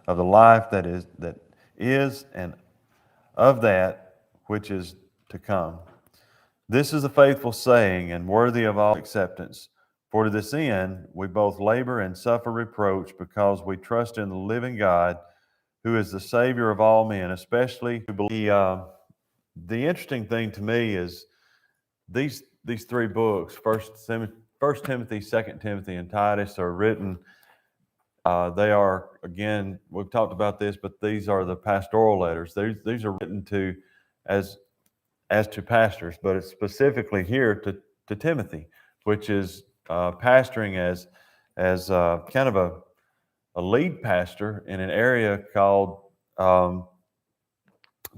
of the life that is and of that which is to come. This is a faithful saying and worthy of all acceptance. For to this end we both labor and suffer reproach, because we trust in the living God, who is the Savior of all men, especially who believe. The interesting thing to me is these three books, First Timothy, Second Timothy, and Titus, are written. They are, again, we've talked about this, but these are the pastoral letters. These are written to as to pastors, but it's specifically here to Timothy, which is pastoring as kind of a lead pastor in an area called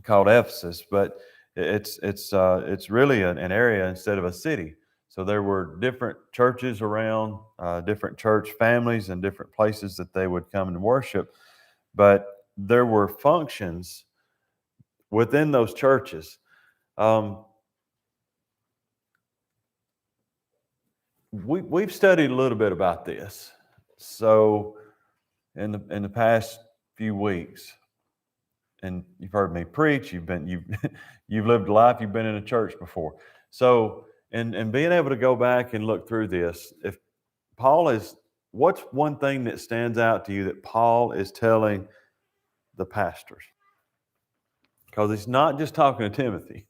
Ephesus, but it's really an area instead of a city. So there were different churches around, different church families, and different places that they would come and worship. But there were functions within those churches. We've studied a little bit about this. So in the past few weeks, and you've heard me preach, you've you've lived a life, you've been in a church before. So and being able to go back and look through this, if Paul is, what's one thing that stands out to you that Paul is telling the pastors? Because he's not just talking to Timothy,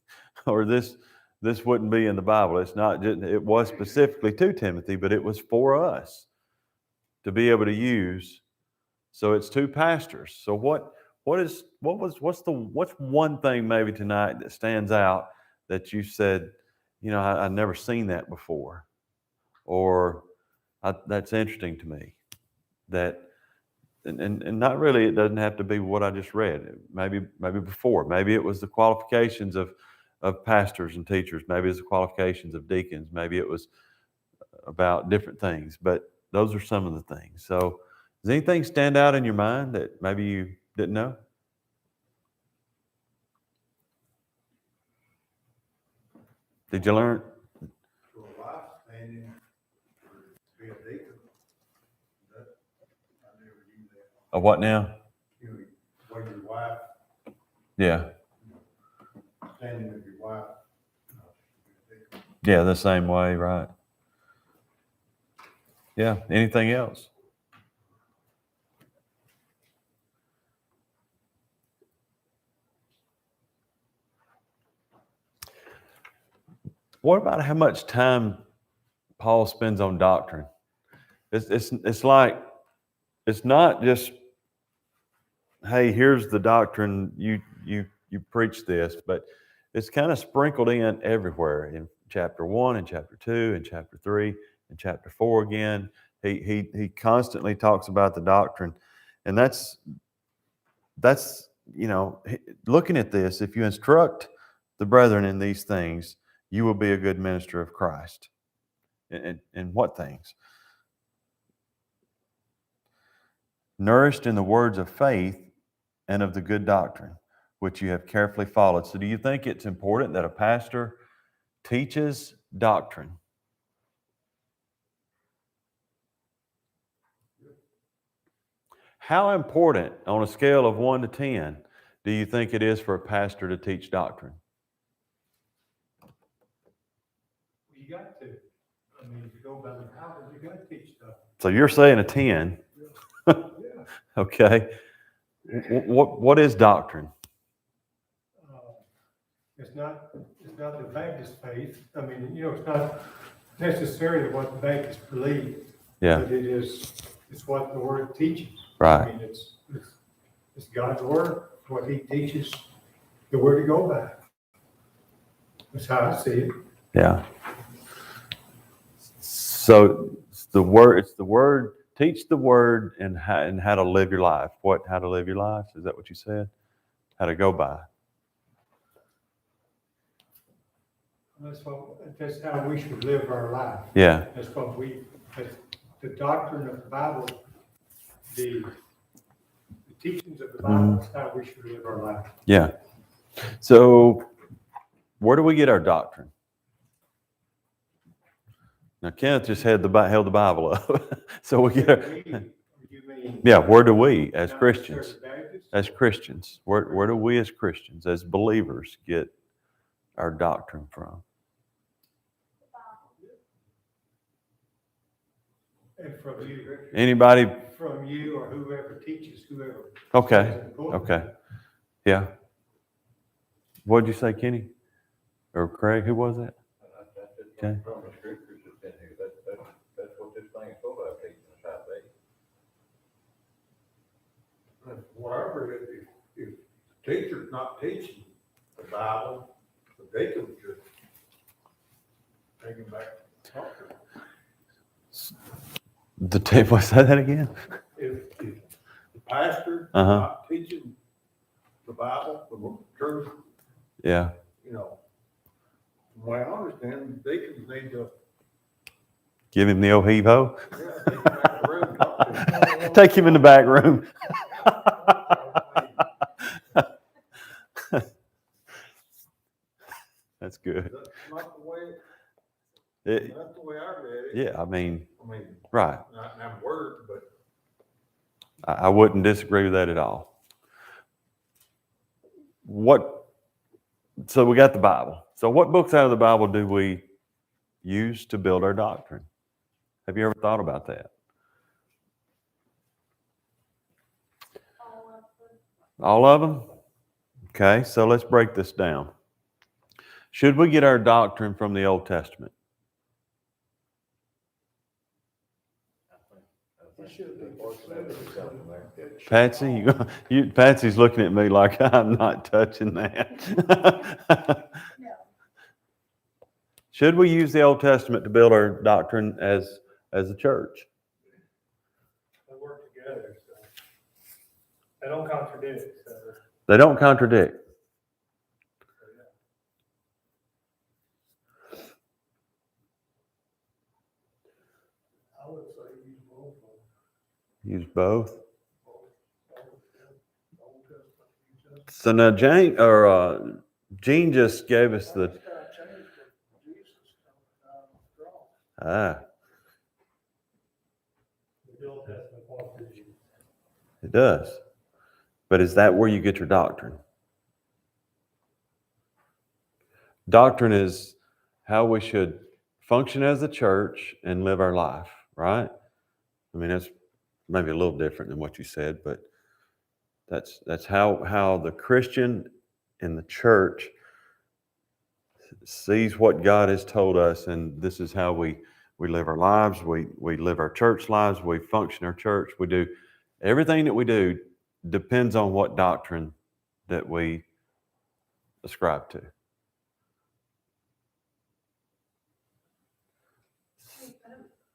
or this wouldn't be in the Bible. It's not just, it was specifically to Timothy, but it was for us to be able to use. So it's to pastors. So what's one thing maybe tonight that stands out that you said, I've never seen that before, or that's interesting to me, that and not really, it doesn't have to be what I just read. Maybe before, maybe it was the qualifications of pastors and teachers, maybe it's the qualifications of deacons, maybe it was about different things, but those are some of the things. So does anything stand out in your mind that maybe you didn't know? Did you learn? For a wife standing to be a deacon, that I never knew that. A what now? Where your wife, Yeah. standing with your wife. Yeah, the same way, right? Yeah. Anything else? What about how much time Paul spends on doctrine? It's like, it's not just, hey, here's the doctrine, you preach this, but it's kind of sprinkled in everywhere in chapter 1 and chapter 2 and chapter 3 and chapter 4 again. He constantly talks about the doctrine, and that's looking at this, if you instruct the brethren in these things, you will be a good minister of Christ. In what things? Nourished in the words of faith and of the good doctrine, which you have carefully followed. So do you think it's important that a pastor teaches doctrine? How important, on a scale of 1 to 10, do you think it is for a pastor to teach doctrine? You got to. I mean, if you go by the Bible, you got to teach stuff. So you're saying a 10. Yeah. Okay. What is doctrine? It's not the Baptist faith. I mean, it's not necessarily what the Baptists believe. Yeah. But it's what the Word teaches. Right. I mean, it's God's Word, what He teaches, the Word to go by. That's how I see it. Yeah. So it's the word, teach the word and how to live your life. How to live your life? Is that what you said? How to go by. That's how we should live our life. Yeah. That's the doctrine of the Bible, the teachings of the Bible is how we should live our life. Yeah. So where do we get our doctrine? Now, Kenneth just held the Bible up. So we get our... You mean mean. Yeah, where do we as not Christians, necessarily Baptists. where do we as Christians, as believers, get our doctrine from? And from you. Anybody? From you or whoever teaches, whoever. Okay, says important. okay. Yeah. What'd you say, Kenny? Or Craig? Who was that? Okay. From the scriptures that's in here, that's what this thing is for, about teaching us how to be. Whatever, if the teacher's not teaching the Bible, the deacon should take him back to talk to him. The tape, what's that again? If the pastor is Uh-huh. not teaching the Bible, the truth, Yeah. you know, from what I understand, deacons need to, Give him the old heave ho. yeah, take him back to the room, talk to him. Take him in the back room. That's good. That's not the way, It- that's the way I read it. yeah, I mean, I mean, right. not in that word, but I wouldn't disagree with that at all. So we got the Bible. So what books out of the Bible do we use to build our doctrine? Have you ever thought about that? All of them? Okay, so let's break this down. Should we get our doctrine from the Old Testament? Patsy, Patsy's looking at me like I'm not touching that. Should we use the Old Testament to build our doctrine as a church? They work together, so. They don't contradict, so. They don't contradict. I would say use both of them. Use both. Old Testament, New Testament. So now Gene just gave us the It's gotta change with Jesus coming out of the cross. The Old Testament points to Jesus. It does. But is that where you get your doctrine? Doctrine is how we should function as a church and live our life, right? I mean, that's maybe a little different than what you said, but that's how the Christian in the church sees what God has told us, and this is how we live our lives, we live our church lives, we function our church, we do everything that we do depends on what doctrine that we ascribe to.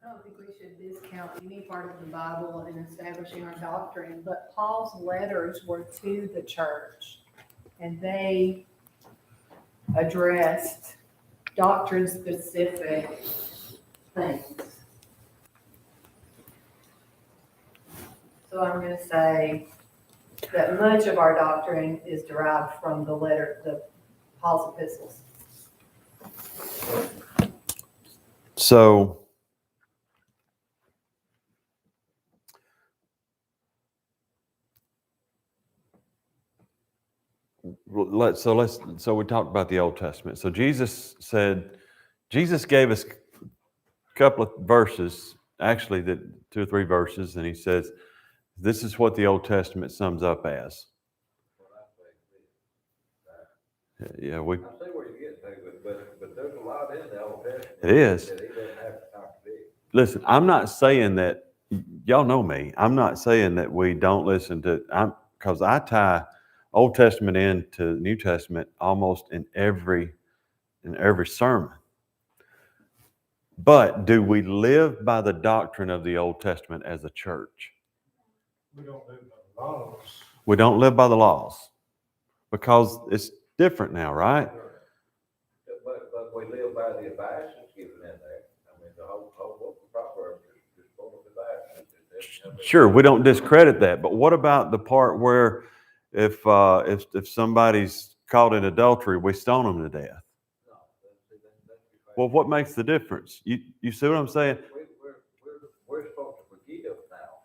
I don't think we should discount any part of the Bible in establishing our doctrine, but Paul's letters were to the church, and they addressed doctrine-specific things. So I'm going to say that much of our doctrine is derived from the Paul's epistles. So we talked about the Old Testament. So Jesus gave us a couple of verses, actually that 2 or 3 verses, and he says, this is what the Old Testament sums up as. Yeah, I see where you're getting to, but there's a lot in the Old Testament. It is. That he doesn't have to contradict. Listen, I'm not saying that, y'all know me, I'm not saying that we don't listen to, because I tie Old Testament into New Testament almost in every sermon. But do we live by the doctrine of the Old Testament as a church? We don't live by the laws. We don't live by the laws because it's different now, right? But we live by the advice that's given in there. I mean, the whole book of Proverbs is full of advice. Sure, we don't discredit that, but what about the part where if somebody's caught in adultery, we stone them to death? Well, what makes the difference? You see what I'm saying? We're supposed to forgive now,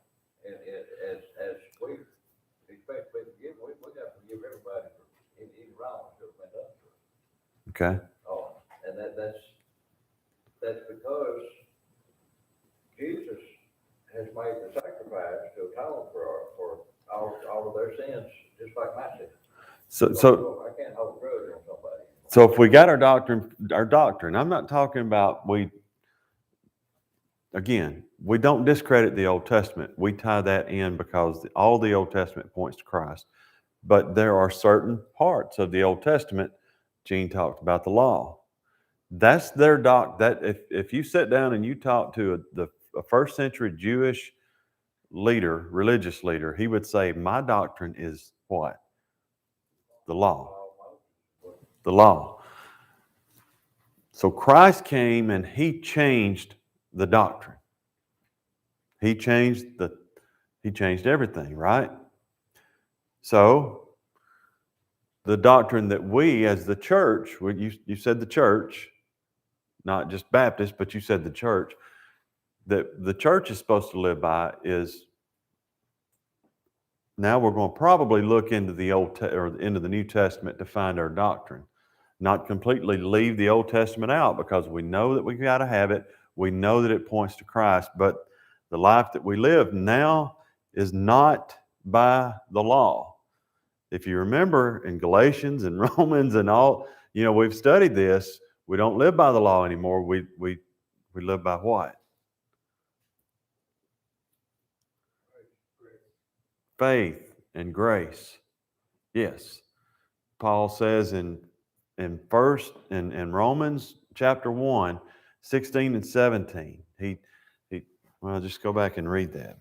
Okay. And that's because Jesus has made the sacrifice to atone for all of their sins, just like my sins. So I can't hold a grudge on somebody. So if we got our doctrine, I'm not talking about we don't discredit the Old Testament. We tie that in because all the Old Testament points to Christ. But there are certain parts of the Old Testament, Gene talked about the law. That's their that if you sit down and you talk to a first century Jewish leader, religious leader, he would say, my doctrine is what? The law. The law. So Christ came and he changed the doctrine. He changed everything, right? So the doctrine that we as the church, you said the church, not just Baptist, but you said the church, that the church is supposed to live by is, now we're going to probably look into the into the New Testament to find our doctrine. Not completely leave the Old Testament out because we know that we've got to have it. We know that it points to Christ, but the life that we live now is not by the law. If you remember in Galatians and Romans and all, we've studied this. We don't live by the law anymore. We live by what? Faith and grace. Yes. Paul says in Romans chapter 1, 16 and 17. Well, just go back and read that.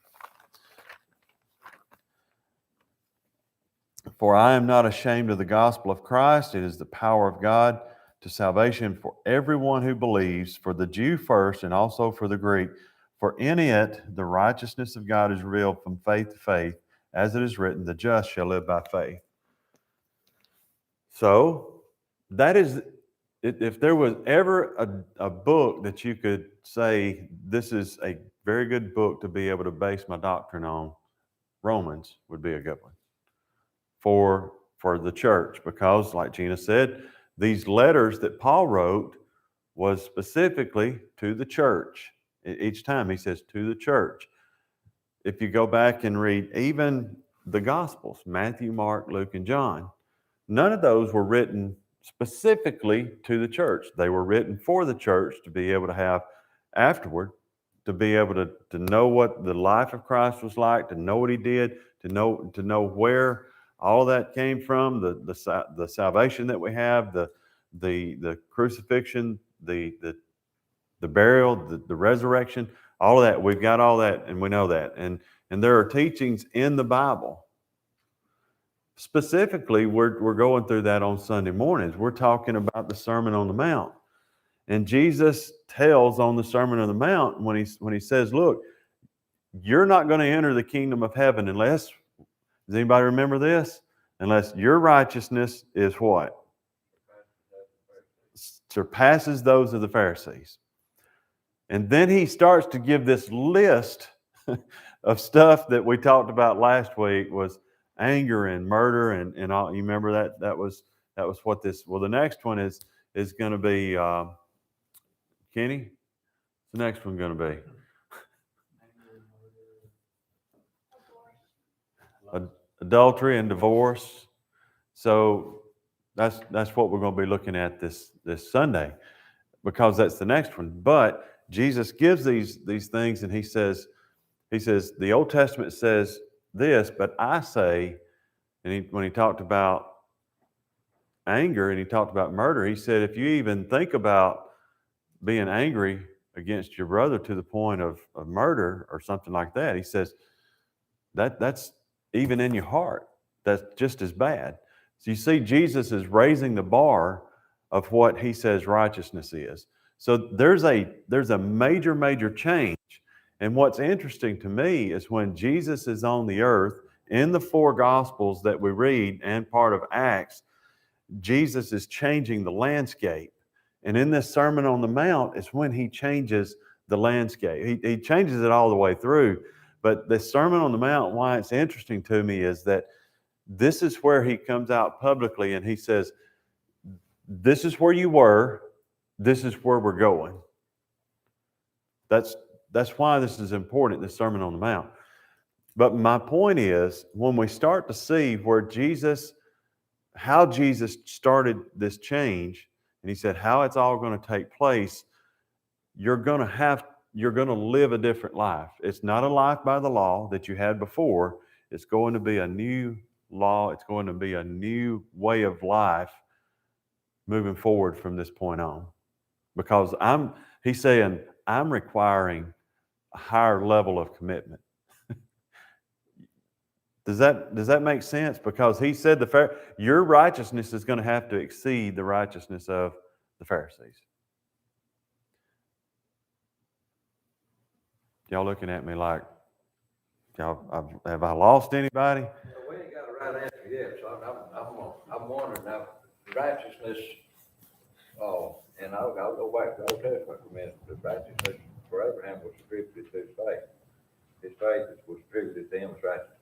For I am not ashamed of the gospel of Christ. It is the power of God to salvation for everyone who believes, for the Jew first and also for the Greek. For in it the righteousness of God is revealed from faith to faith, as it is written, the just shall live by faith. So that is, if there was ever a book that you could say, this is a very good book to be able to base my doctrine on, Romans would be a good one for the church. Because like Gina said, these letters that Paul wrote was specifically to the church. Each time he says to the church. If you go back and read even the Gospels, Matthew, Mark, Luke, and John, none of those were written specifically to the church. They were written for the church to be able to have afterward, to be able to know what the life of Christ was like, to know what he did, to know where all that came from, the salvation that we have, the crucifixion, the burial, the resurrection, all of that. We've got all that, and we know that. And there are teachings in the Bible. Specifically, we're going through that on Sunday mornings. We're talking about the Sermon on the Mount. And Jesus tells on the Sermon on the Mount when he says, look, you're not going to enter the kingdom of heaven unless, does anybody remember this? Unless your righteousness is what? Surpasses those of the Pharisees. And then he starts to give this list of stuff that we talked about last week was anger and murder and all. You remember that? That was what this. Well, the next one is going to be Kenny. The next one going to be adultery and divorce. So that's what we're going to be looking at this Sunday, because that's the next one. But Jesus gives these things, and he says the Old Testament says this, but I say, and when he talked about anger and he talked about murder, he said, if you even think about being angry against your brother to the point of murder or something like that, he says that's even in your heart, that's just as bad. So you see, Jesus is raising the bar of what he says righteousness is. So there's a major change. And what's interesting to me is when Jesus is on the earth in the 4 Gospels that we read and part of Acts, Jesus is changing the landscape. And in this Sermon on the Mount is when he changes the landscape. He changes it all the way through. But the Sermon on the Mount, why it's interesting to me is that this is where he comes out publicly and he says, this is where you were, this is where we're going. That's why this is important, this Sermon on the Mount. But my point is, when we start to see how Jesus started this change, and he said how it's all going to take place, you're going to live a different life. It's not a life by the law that you had before. It's going to be a new law. It's going to be a new way of life moving forward from this point on. Because he's saying, I'm requiring a higher level of commitment. Does that make sense? Because he said your righteousness is going to have to exceed the righteousness of the Pharisees. Y'all looking at me like, have I lost anybody? Well, we ain't got a right answer yet, so I'm wondering now, righteousness, and I'll go back to the Old Testament for a minute. The righteousness for Abraham was attributed to his faith. His faith was attributed to him as righteousness.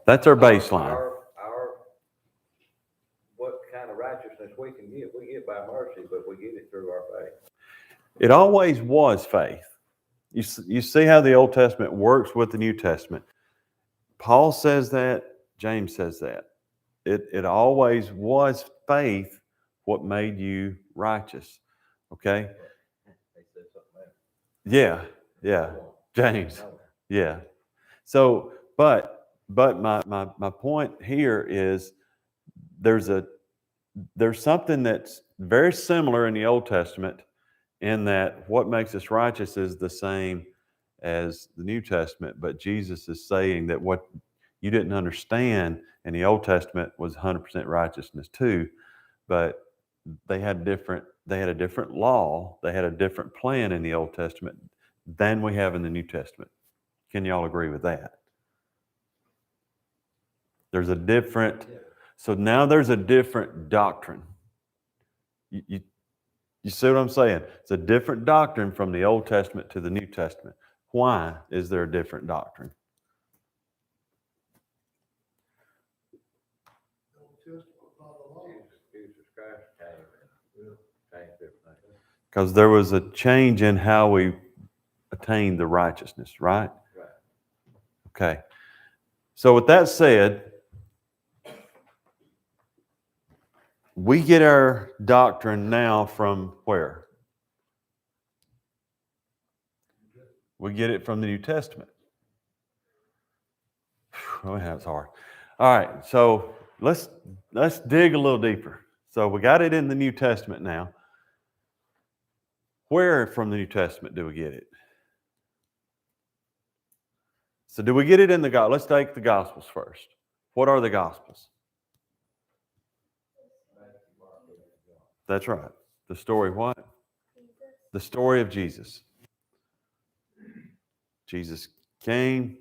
That's our baseline. What kind of righteousness we get by mercy, but we get it through our faith. It always was faith. You see how the Old Testament works with the New Testament. Paul says that, James says that. It always was faith what made you righteous. Okay? They said something else. Yeah. James. Yeah. So, but my point here is there's something that's very similar in the Old Testament, in that what makes us righteous is the same as the New Testament, but Jesus is saying that what you didn't understand in the Old Testament was 100% righteousness too, but they had a different law, they had a different plan in the Old Testament than we have in the New Testament. Can y'all agree with that? So now there's a different doctrine. You see what I'm saying? It's a different doctrine from the Old Testament to the New Testament. Why is there a different doctrine? Jesus Christ came and changed everything. Because there was a change in how we attained the righteousness, right? Right. Okay. So with that said, we get our doctrine now from where? We get it from the New Testament. Oh, that's hard. All right, so let's dig a little deeper. So we got it in the New Testament now. Where from the New Testament do we get it? So do we get it in the Gospels? Let's take the Gospels first. What are the Gospels? That's right. The story of what? The story of Jesus. Jesus came,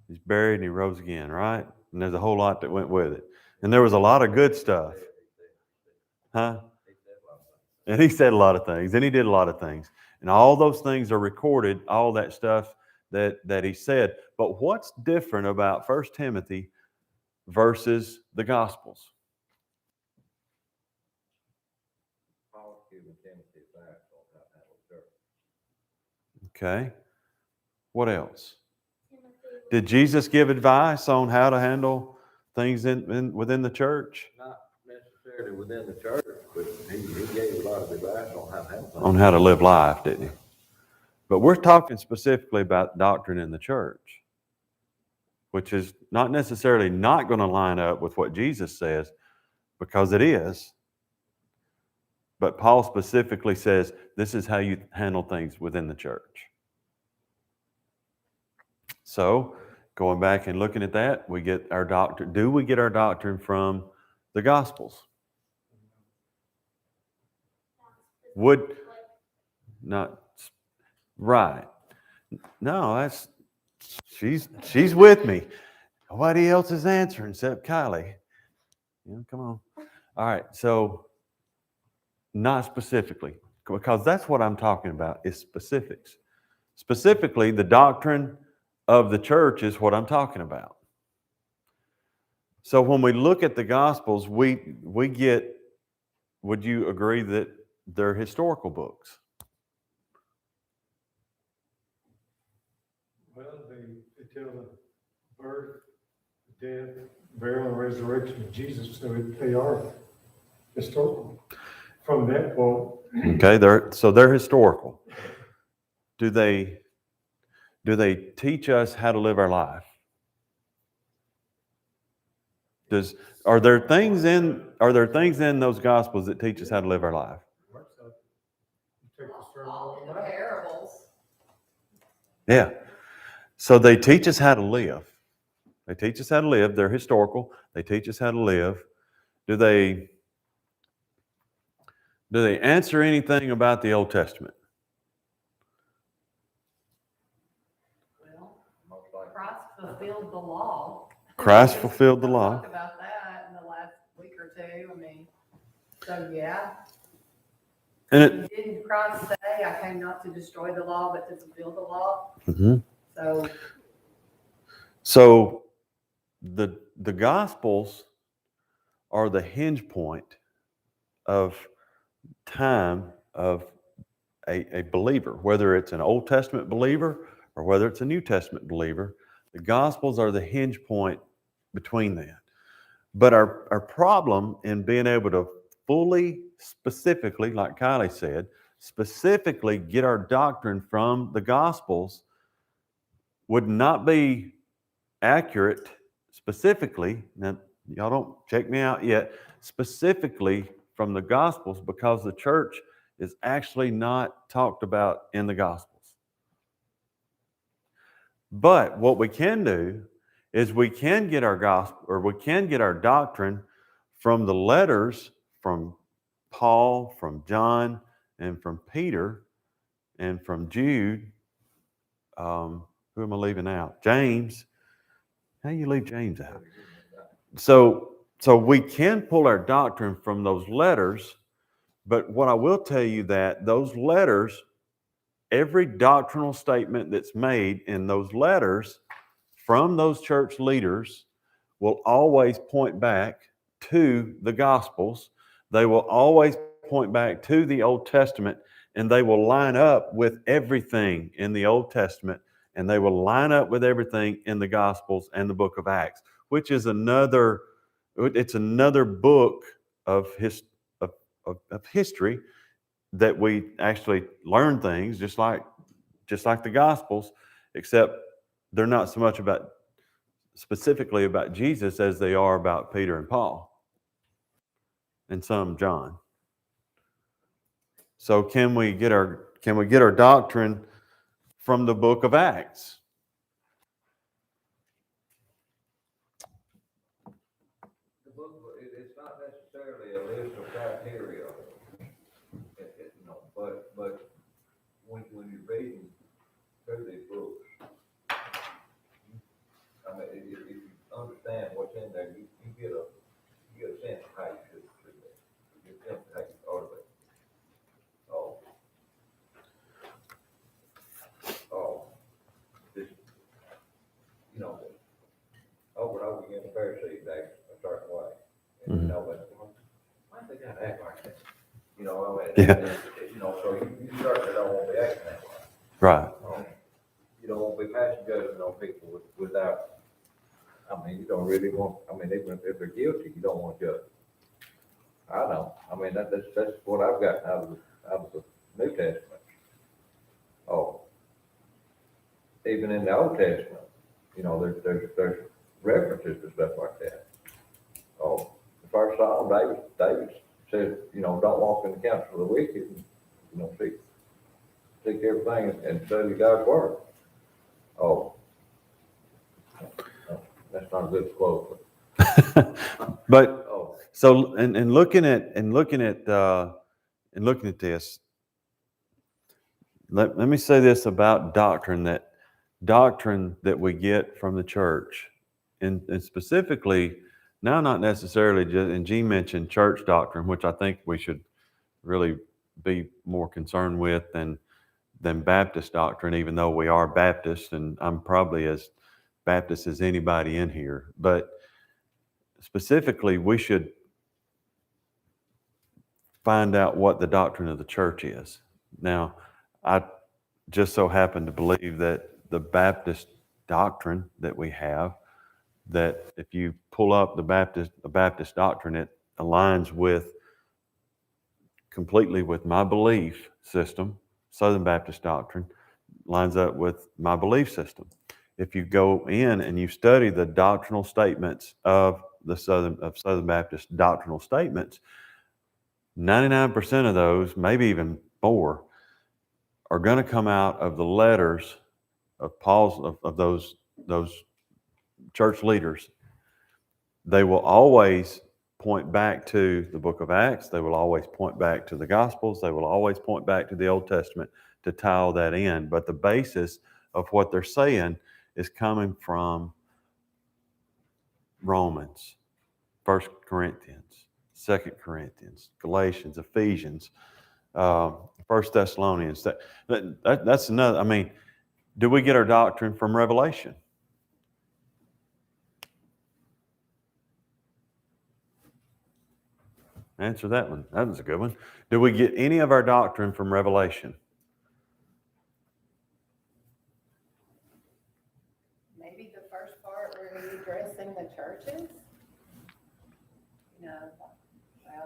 he's buried, and he rose again, right? And there's a whole lot that went with it. And there was a lot of good stuff. Huh? And he said a lot of things, and he did a lot of things. And all those things are recorded, all that stuff that he said. But what's different about 1 Timothy versus the Gospels? Paul's giving Timothy advice on how to handle the church. Okay. What else? Did Jesus give advice on how to handle things within the church? Not necessarily within the church, but he gave a lot of advice on how to handle things. On how to live life, didn't he? But we're talking specifically about doctrine in the church, which is not necessarily not going to line up with what Jesus says, because it is. But Paul specifically says this is how you handle things within the church. So, going back and looking at that, we get our doctrine. Do we get our doctrine from the Gospels? Not right. No, she's with me. Nobody else is answering except Kylie. Come on. All right, so not specifically, because that's what I'm talking about, is specifics. Specifically, the doctrine of the church is what I'm talking about. So when we look at the Gospels, we get would you agree that they're historical books? Well, they tell the birth, death, burial, and resurrection of Jesus, so they are historical. From that point, Okay, they're historical. Do they teach us how to live our life? Are there things in those gospels that teach us how to live our life? you take the Sermon All on the the Mount. parables. Yeah. So they teach us how to live. They teach us how to live. They're historical. They teach us how to live. Do they answer anything about the Old Testament? Well, Most likely. Christ fulfilled the law. Christ fulfilled the We'll law. talk about that in the last week or two. I mean, so yeah. And Didn't Christ say, I came not to destroy the law, but to fulfill the law? Mhm. So, So the Gospels are the hinge point of time of a believer, whether it's an Old Testament believer or whether it's a New Testament believer. The Gospels are the hinge point between that. But our problem in being able to fully, specifically, like Kylie said, specifically get our doctrine from the Gospels would not be accurate specifically. Now, y'all don't check me out yet. Specifically from the Gospels, because the church is actually not talked about in the Gospels. But what we can do is we can get our gospel, or we can get our doctrine from the letters from Paul, from John, and from Peter, and from Jude. Who am I leaving out? James. How do you leave James out? So we can pull our doctrine from those letters, but what I will tell you that those letters, every doctrinal statement that's made in those letters from those church leaders will always point back to the Gospels. They will always point back to the Old Testament, and they will line up with everything in the Old Testament, and they will line up with everything in the Gospels and the book of Acts, which is another book of history that we actually learn things just like the Gospels, except they're not so much specifically about Jesus as they are about Peter and Paul and some John. So can we get our doctrine from the book of Acts? The book, it's not necessarily a list of criteria, but when you're reading through these books, I mean, if you understand what's in there, you get a sense of how you should do that. You get a sense of how you ought to be. Just, over and over again, the Pharisees act a certain way. And but why do they gotta act like that? I mean, so you certainly don't want to be acting that way. Right. You don't want to be passing judgment on people without, you don't really want, even if they're guilty, you don't want to judge. I don't. That's what I've got out of the New Testament. Even in the Old Testament, there's references to stuff like that. The first Psalm, David said, don't walk in the counsel of the wicked, and, seek everything and study God's word. That's not a good quote. But so and looking at this, let me say this about doctrine that we get from the church, and specifically now, not necessarily just, and G mentioned church doctrine, which I think we should really be more concerned with than Baptist doctrine, even though we are Baptists, and I'm probably as Baptist as anybody in here. But specifically, we should find out what the doctrine of the church is. Now, I just so happen to believe that the Baptist doctrine that we have, that if you pull up the Baptist doctrine, it aligns completely with my belief system. Southern Baptist doctrine lines up with my belief system. If you go in and you study the doctrinal statements of Southern Baptist doctrinal statements, 99% of those, maybe even more, are going to come out of the letters of Paul's of those church leaders. They will always point back to the book of Acts. They will always point back to the Gospels. They will always point back to the Old Testament to tie all that in. But the basis of what they're saying is coming from Romans, 1 Corinthians, 2 Corinthians, Galatians, Ephesians, 1 Thessalonians. That's another. I mean, do we get our doctrine from Revelation? Answer that one. That was a good one. Do we get any of our doctrine from Revelation? Maybe the first part where he's addressing the churches. You know,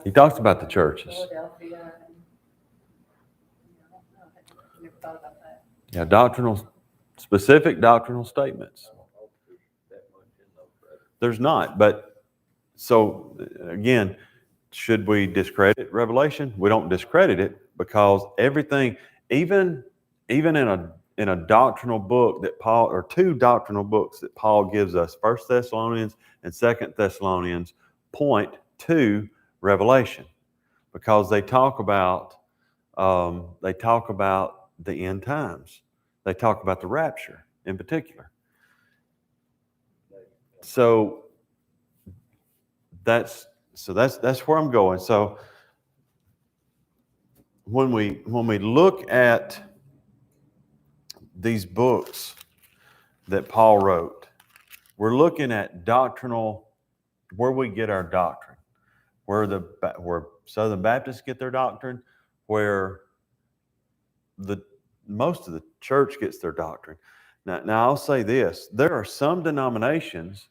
He talks about the churches. Philadelphia. And, I don't know. I never thought about that. Yeah, specific doctrinal statements. I don't know if there's that much in those letters. There's not, but so again, should we discredit Revelation? We don't discredit it because everything, even in a doctrinal book that Paul, or two doctrinal books that Paul gives us, 1 Thessalonians and 2 Thessalonians, point to Revelation because they talk about the end times. They talk about the rapture in particular. So that's where I'm going. So when we look at these books that Paul wrote, we're looking at doctrinal, where we get our doctrine, where Southern Baptists get their doctrine, where most of the church gets their doctrine. Now I'll say this: there are some denominations.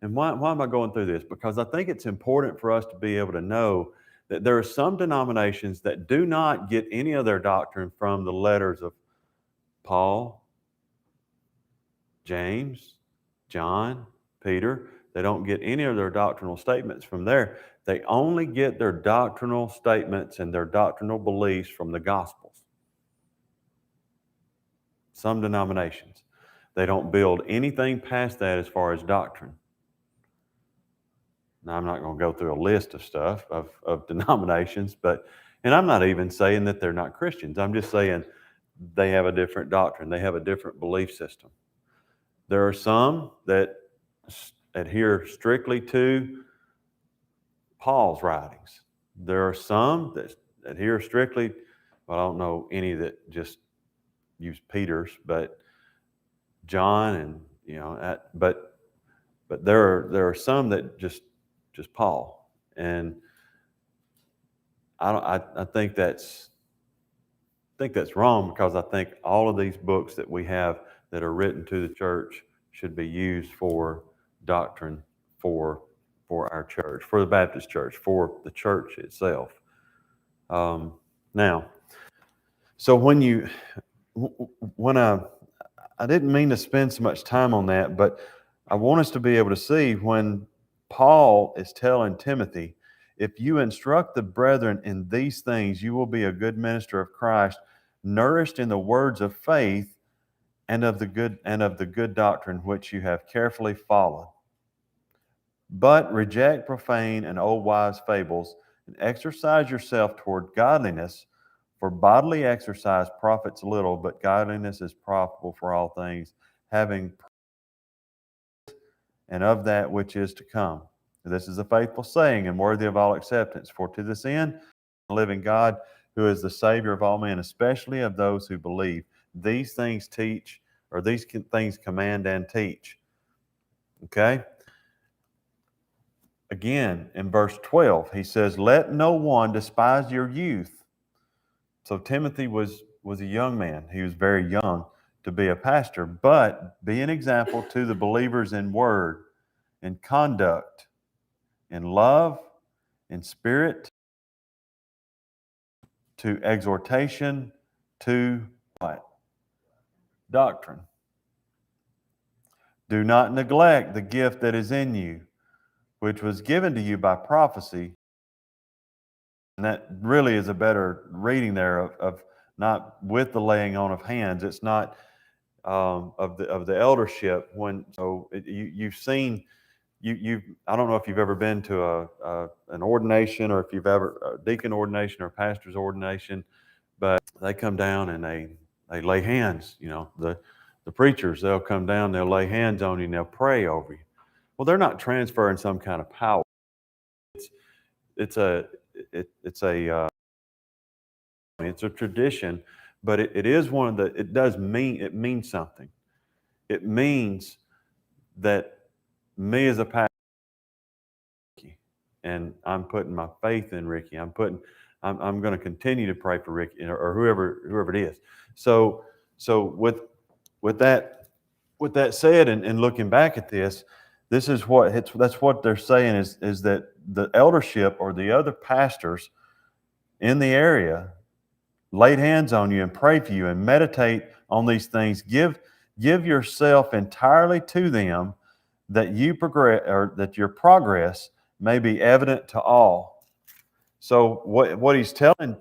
And why am I going through this? Because I think it's important for us to be able to know that there are some denominations that do not get any of their doctrine from the letters of Paul, James, John, Peter. They don't get any of their doctrinal statements from there. They only get their doctrinal statements and their doctrinal beliefs from the Gospels. Some denominations. They don't build anything past that as far as doctrine. Now, I'm not going to go through a list of stuff, of denominations, and I'm not even saying that they're not Christians. I'm just saying they have a different doctrine. They have a different belief system. There are some that adhere strictly to Paul's writings. There are some that adhere strictly, well, I don't know any that just use Peter's, but John and, but there are some that just Paul, and I think that's wrong because I think all of these books that we have that are written to the church should be used for doctrine for our church, for the Baptist church, for the church itself. Now, so when I didn't mean to spend so much time on that, but I want us to be able to see when Paul is telling Timothy, if you instruct the brethren in these things, you will be a good minister of Christ, nourished in the words of faith and of the good doctrine which you have carefully followed. But reject profane and old wives' fables, and exercise yourself toward godliness, for bodily exercise profits little, but godliness is profitable for all things, having and of that which is to come. This is a faithful saying and worthy of all acceptance. For to this end, the living God, who is the Savior of all men, especially of those who believe, these things teach, or these things command and teach. Okay? again in verse 12, he says, let no one despise your youth. So Timothy was a young man. He was very young to be a pastor, but be an example to the believers in word, in conduct, in love, in spirit, to exhortation, to what? Doctrine. Do not neglect the gift that is in you, which was given to you by prophecy. And that really is a better reading there of not with the laying on of hands. It's not of the eldership. You've seen I don't know if you've ever been to an ordination, or if you've ever a deacon ordination or a pastor's ordination, but they come down and they lay hands. The preachers, they'll come down, they'll lay hands on you, and they'll pray over you. Well, they're not transferring some kind of power. It's a tradition, but it is one of the. It means something. It means that me as a pastor, and I'm putting my faith in Ricky. I'm going to continue to pray for Ricky or whoever it is. So with that said, and looking back at this is that's what they're saying is that the eldership or the other pastors in the area laid hands on you and pray for you and meditate on these things. Give yourself entirely to them, that you progress, or that your progress may be evident to all. So what he's telling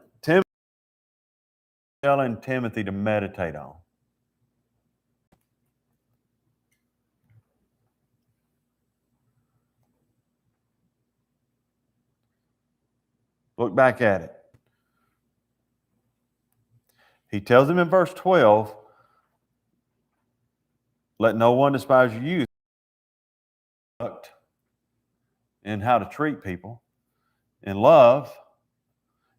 Timothy to meditate on. Look back at it. He tells him in verse 12, let no one despise your youth, and how to treat people in love.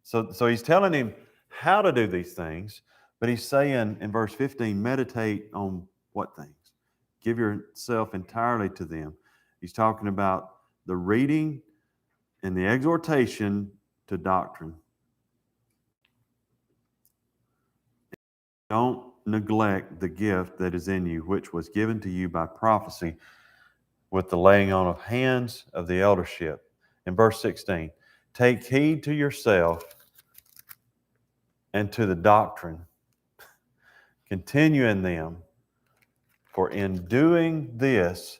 So he's telling him how to do these things, but he's saying in verse 15, meditate on what things? Give yourself entirely to them. He's talking about the reading and the exhortation to doctrine. Don't neglect the gift that is in you, which was given to you by prophecy with the laying on of hands of the eldership. In verse 16, take heed to yourself and to the doctrine. Continue in them, for in doing this,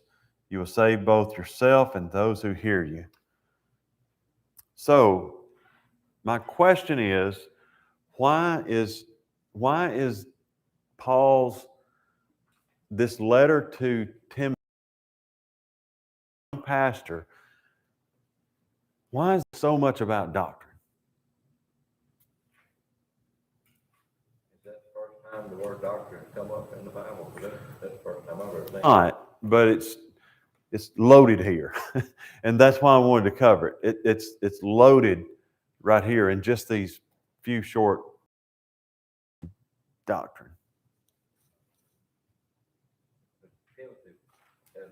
you will save both yourself and those who hear you. So, my question is, why is Paul's, this letter to Timothy, pastor, why is it so much about doctrine? Is that the first time the word doctrine come up in the Bible? That's the first time I've ever seen it. Not, but it's loaded here. And that's why I wanted to cover it. It's loaded right here in just these few short doctrine. Timothy, as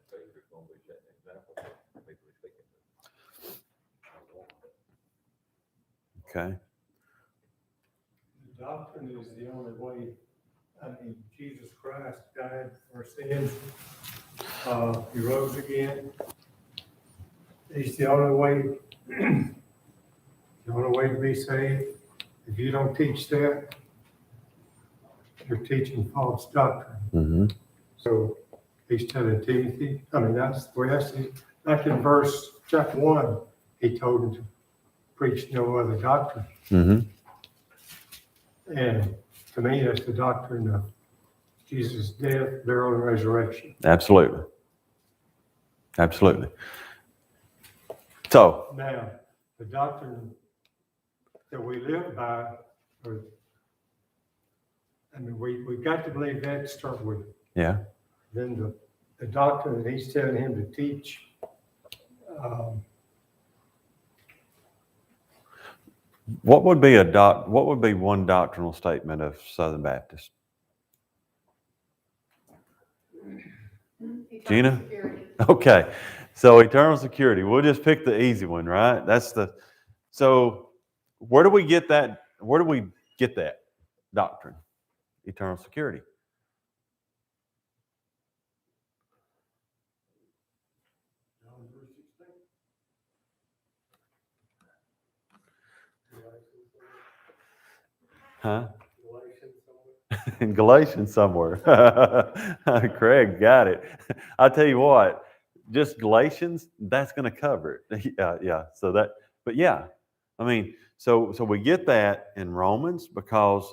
speaker, is going to be setting an example for people he's speaking to. Okay. The doctrine is the only way. Jesus Christ died for our sins. He rose again. He's the only way. The only way to be saved. If you don't teach that, you're teaching false doctrine. Mm-hmm. So he's telling Timothy, that's the way I see it. Back in verse chapter 1, he told him to preach no other doctrine. Mm-hmm. And to me, that's the doctrine of Jesus' death, burial, and resurrection. Absolutely. Absolutely. So, Now, the doctrine that we live by, we've got to believe that to start with. yeah. Then the doctrine that he's telling him to teach, What would be one doctrinal statement of Southern Baptist? Gina? Security. Okay. So eternal security. We'll just pick the easy one, right? So where do we get that? Where do we get that doctrine? Eternal security. John 3:16. Huh? Galatians somewhere. In Galatians somewhere. Craig got it. I'll tell you what, just Galatians, that's going to cover it. Yeah. So but yeah, I mean, so we get that in Romans because,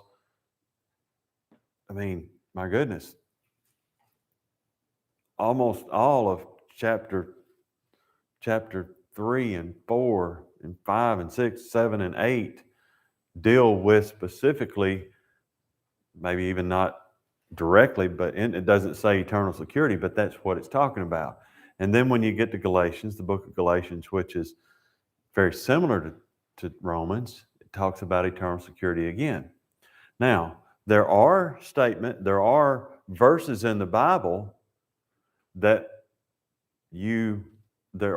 I mean, my goodness, almost all of chapter 3 and 4 and 5 and 6, 7 and 8 deal with specifically, maybe even not directly, but it doesn't say eternal security, but that's what it's talking about. And then when you get to Galatians, the book of Galatians, which is very similar to Romans, it talks about eternal security again. Now, there are verses in the Bible there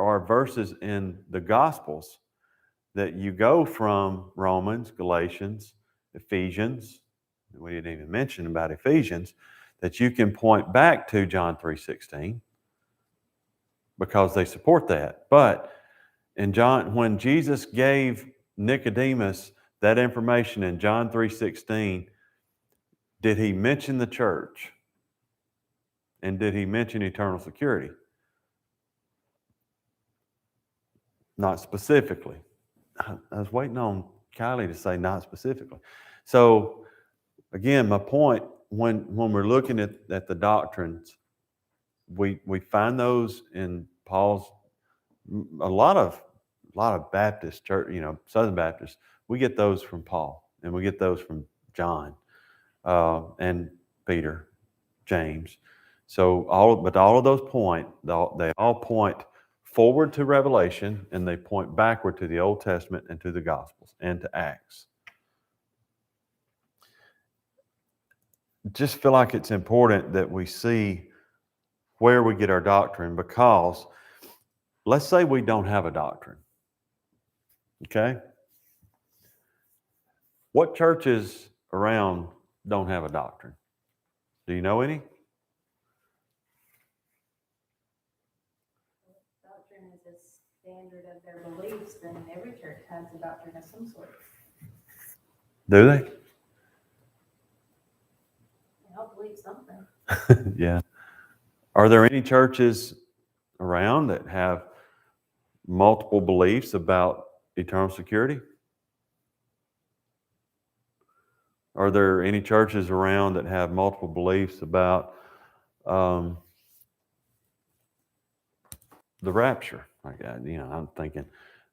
are verses in the Gospels that you go from Romans, Galatians, Ephesians, we didn't even mention about Ephesians, that you can point back to John 3:16 because they support that. But when Jesus gave Nicodemus that information in John 3:16, did he mention the church? And did he mention eternal security? Not specifically. I was waiting on Kylie to say not specifically. So again, my point, when we're looking at the doctrines, we find those in Paul's, a lot of Baptist church, Southern Baptists, we get those from Paul, and we get those from John and Peter, James. So all of those they all point forward to Revelation, and they point backward to the Old Testament and to the Gospels and to Acts. Just feel like it's important that we see where we get our doctrine, because let's say we don't have a doctrine. Okay? What churches around don't have a doctrine? Do you know any? Doctrine is a standard of their beliefs, then every church has a doctrine of some sort. Do they? They all believe something. Yeah. Are there any churches around that have multiple beliefs about eternal security? Are there any churches around that have multiple beliefs about the rapture? I'm thinking,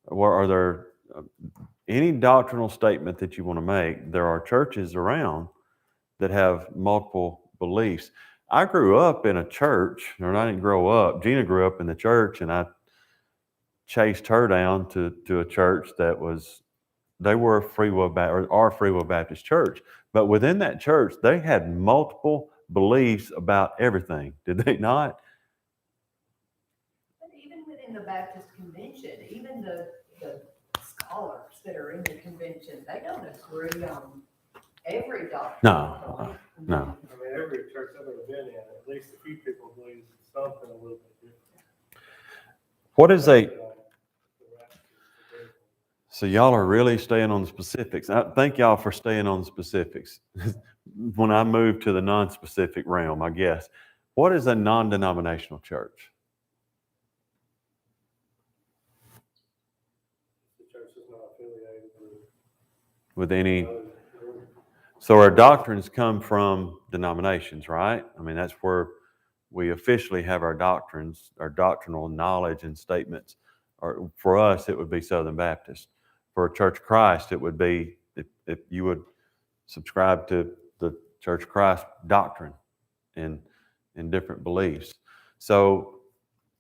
are there any doctrinal statement that you want to make? There are churches around that have multiple beliefs. I grew up in a church, or I didn't grow up. Gina grew up in the church, and I chased her down to a church that they were a Free Will Baptist church. But within that church, they had multiple beliefs about everything. Did they not? But even within the Baptist convention, even the scholars that are in the convention, they don't agree on every doctrine. No. I mean, every church I've ever been in, at least a few people believe something a little bit different. What is So y'all are really staying on the specifics. I thank y'all for staying on the specifics. When I move to the non-specific realm, I guess. What is a non-denominational church? The church is not affiliated With any, with. so our doctrines come from denominations, right? I mean, that's where we officially have our doctrines, our doctrinal knowledge and statements. Or for us, it would be Southern Baptist. For Church of Christ, it would be, if you would subscribe to the Church of Christ doctrine and different beliefs. So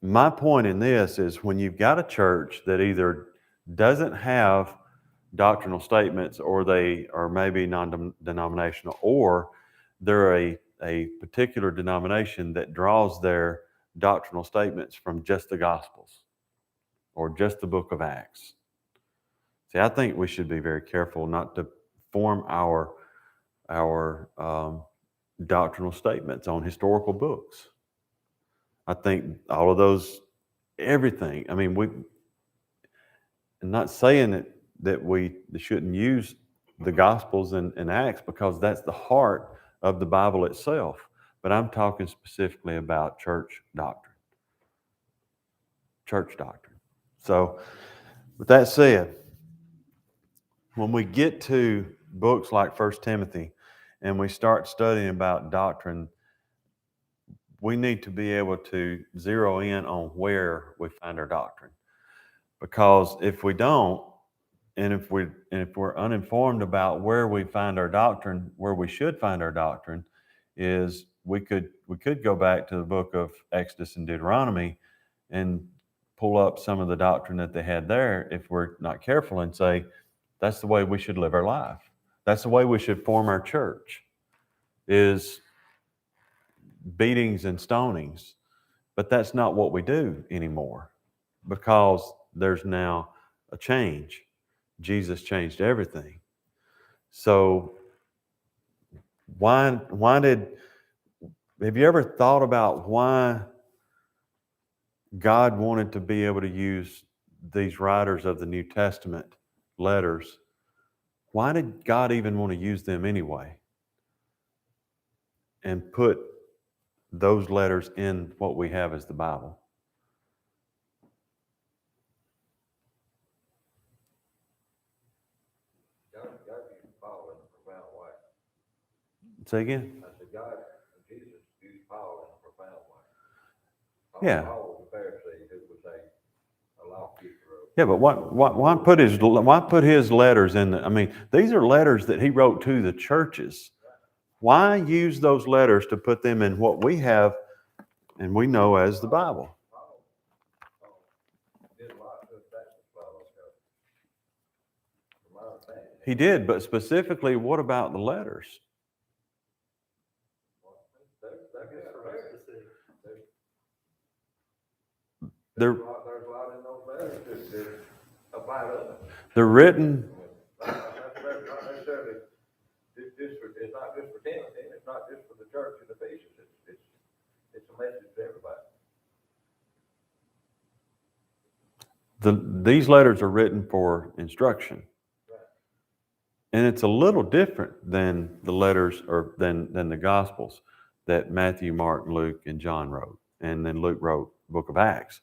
my point in this is, when you've got a church that either doesn't have doctrinal statements, or they are maybe non-denominational, or they're a particular denomination that draws their doctrinal statements from just the Gospels or just the book of Acts. See, I think we should be very careful not to form our doctrinal statements on historical books. I think all of those, everything. I mean, I'm not saying that we shouldn't use the Gospels and Acts, because that's the heart of the Bible itself. But I'm talking specifically about church doctrine. Church doctrine. So, with that said, when we get to books like 1 Timothy and we start studying about doctrine, we need to be able to zero in on where we find our doctrine. Because if we don't, and if we're uninformed about where we find our doctrine, where we should find our doctrine, is we could go back to the book of Exodus and Deuteronomy and pull up some of the doctrine that they had there, if we're not careful, and say, that's the way we should live our life. That's the way we should form our church, is beatings and stonings. But that's not what we do anymore, because there's now a change. Jesus changed everything. So have you ever thought about why God wanted to be able to use these writers of the New Testament letters? Why did God even want to use them anyway? And put those letters in what we have as the Bible? God used Paul in a profound way. Say again? I said, God and Jesus used Paul in a profound way. Yeah. Paul was a Pharisee who was a law keeper. Yeah, but why put his letters in I mean, these are letters that he wrote to the churches. Why use those letters to put them in what we have and we know as the Bible? Paul did a lot to affect the Bible, from my understanding. He did, but specifically, what about the letters? There's a lot in those letters that apply to us. They're written. Not necessarily, it's not just for Timothy, it's not just for the church in Ephesians, it's a message to everybody. These letters are written for instruction. And it's a little different than the letters or than the Gospels that Matthew, Mark, Luke, and John wrote. And then Luke wrote the book of Acts.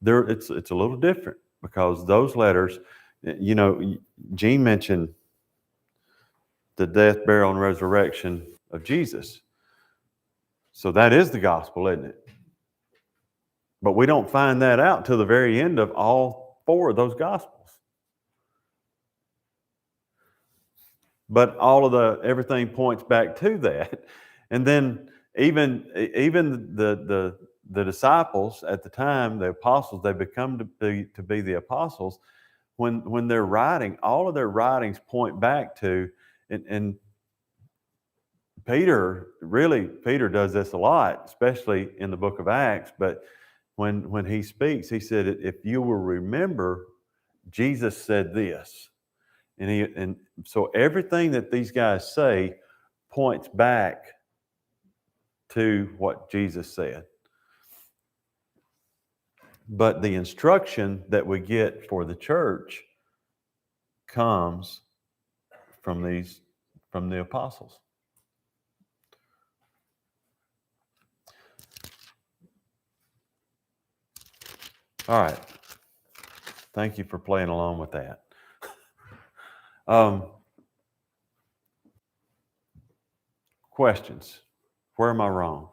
It's a little different, because those letters, Gene mentioned the death, burial, and resurrection of Jesus. So that is the gospel, isn't it? But we don't find that out till the very end of all 4 of those gospels. But everything points back to that. And then even the disciples at the time, the apostles, they become to be the apostles. When they're writing, all of their writings point back to, and Peter does this a lot, especially in the book of Acts. But when he speaks, he said, if you will remember, Jesus said this. And so everything that these guys say points back to what Jesus said. But the instruction that we get for the church comes from the apostles. All right. Thank you for playing along with that. Questions? Where am I wrong?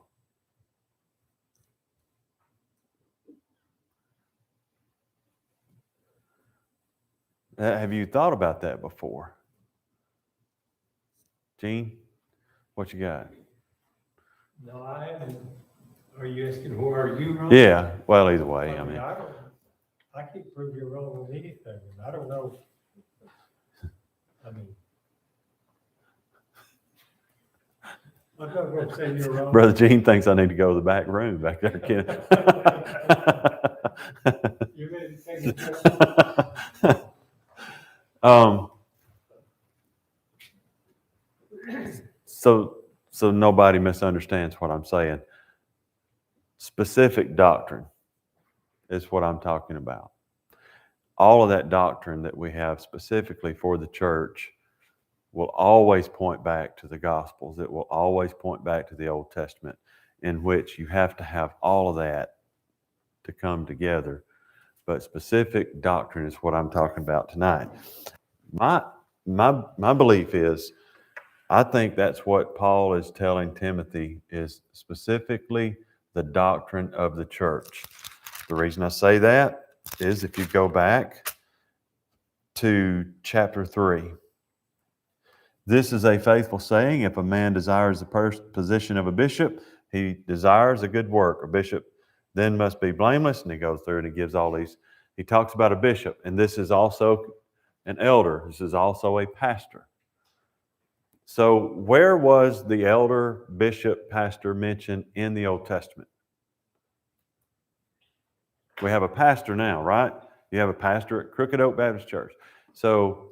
Have you thought about that before? Gene, what you got? No, I haven't. Are you asking where are you wrong? Yeah, well, either way, I mean. I can't prove you're wrong on anything. I don't know. I mean, I'm not gonna say you're wrong. Brother Gene thinks I need to go to the back room back there, Ken. You ready to take a Um, so nobody misunderstands what I'm saying. Specific doctrine is what I'm talking about. All of that doctrine that we have specifically for the church will always point back to the Gospels. It will always point back to the Old Testament, in which you have to have all of that to come together. But specific doctrine is what I'm talking about tonight. My belief is, I think that's what Paul is telling Timothy, is specifically the doctrine of the church. The reason I say that is, if you go back to chapter 3, this is a faithful saying: if a man desires the position of a bishop, he desires a good work. A bishop then must be blameless. And he goes through and he gives all these. He talks about a bishop, and this is also an elder. This is also a pastor. So where was the elder, bishop, pastor mentioned in the Old Testament? We have a pastor now, right? You have a pastor at Crooked Oak Baptist Church. So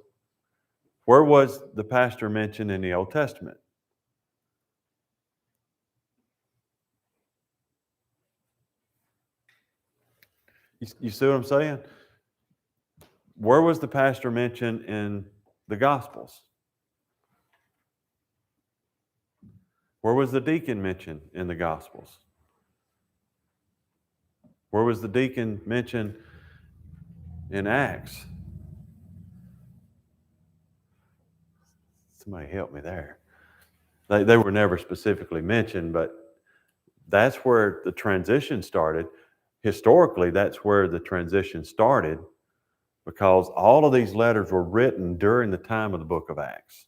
where was the pastor mentioned in the Old Testament? You see what I'm saying? Where was the pastor mentioned in the Gospels? Where was the deacon mentioned in the Gospels? Where was the deacon mentioned in Acts? Somebody help me there. They were never specifically mentioned, but that's where the transition started. Historically, that's where the transition started, because all of these letters were written during the time of the book of Acts.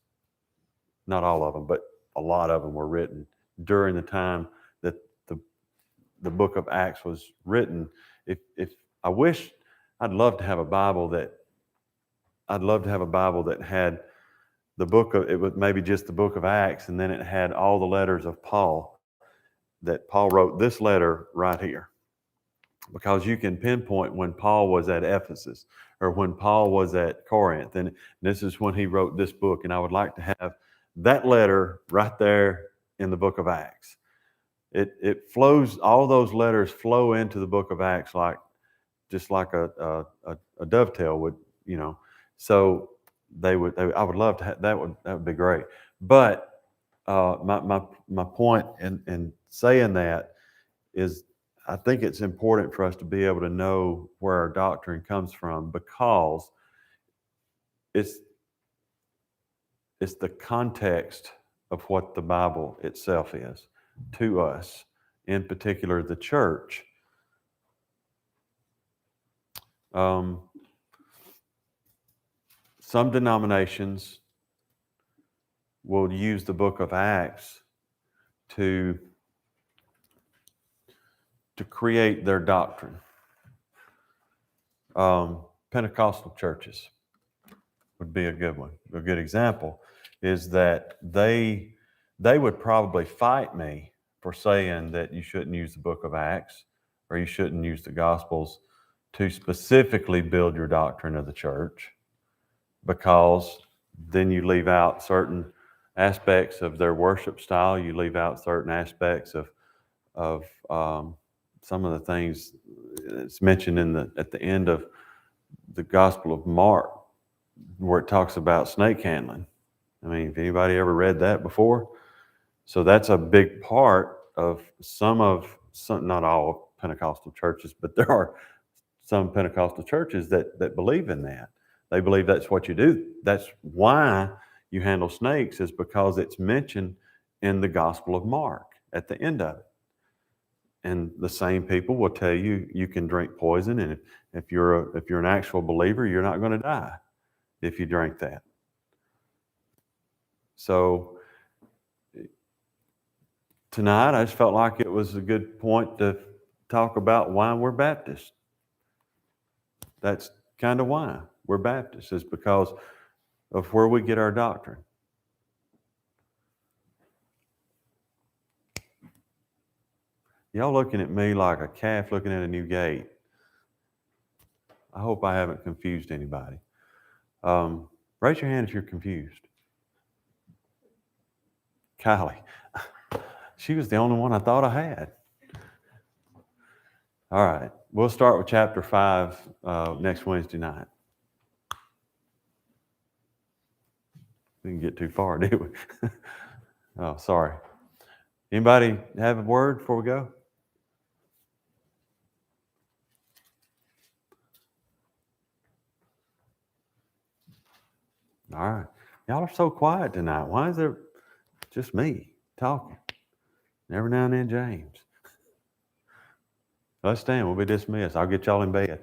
Not all of them, but a lot of them were written during the time that the book of Acts was written. If I'd love to have a Bible that had the book of, it was maybe just the book of Acts, and then it had all the letters of Paul, that Paul wrote this letter right here. Because you can pinpoint when Paul was at Ephesus or when Paul was at Corinth, and this is when he wrote this book. And I would like to have that letter right there in the book of Acts. It flows, all those letters flow into the book of Acts just like a dovetail would, So I would love to have that would be great. But my point in saying that is, I think it's important for us to be able to know where our doctrine comes from, because it's the context of what the Bible itself is to us, in particular the church. Some denominations will use the book of Acts to create their doctrine. Pentecostal churches would be a good one. A good example is that they would probably fight me for saying that you shouldn't use the book of Acts or you shouldn't use the Gospels to specifically build your doctrine of the church, because then you leave out certain aspects of their worship style. You leave out certain aspects of some of the things it's mentioned at the end of the Gospel of Mark, where it talks about snake handling. I mean, if anybody ever read that before? So that's a big part of some, not all Pentecostal churches, but there are some Pentecostal churches that believe in that. They believe that's what you do. That's why you handle snakes, is because it's mentioned in the Gospel of Mark at the end of it. And the same people will tell you you can drink poison, and if you're an actual believer, you're not going to die if you drink that. So tonight, I just felt like it was a good point to talk about why we're Baptists. That's kind of why we're Baptists, is because of where we get our doctrine. Y'all looking at me like a calf looking at a new gate. I hope I haven't confused anybody. Raise your hand if you're confused. Kylie. She was the only one I thought I had. All right. We'll start with chapter 5 next Wednesday night. We didn't get too far, did we? Oh, sorry. Anybody have a word before we go? All right. Y'all are so quiet tonight. Why is there just me talking? Every now and then, James. Let's stand. We'll be dismissed. I'll get y'all in bed.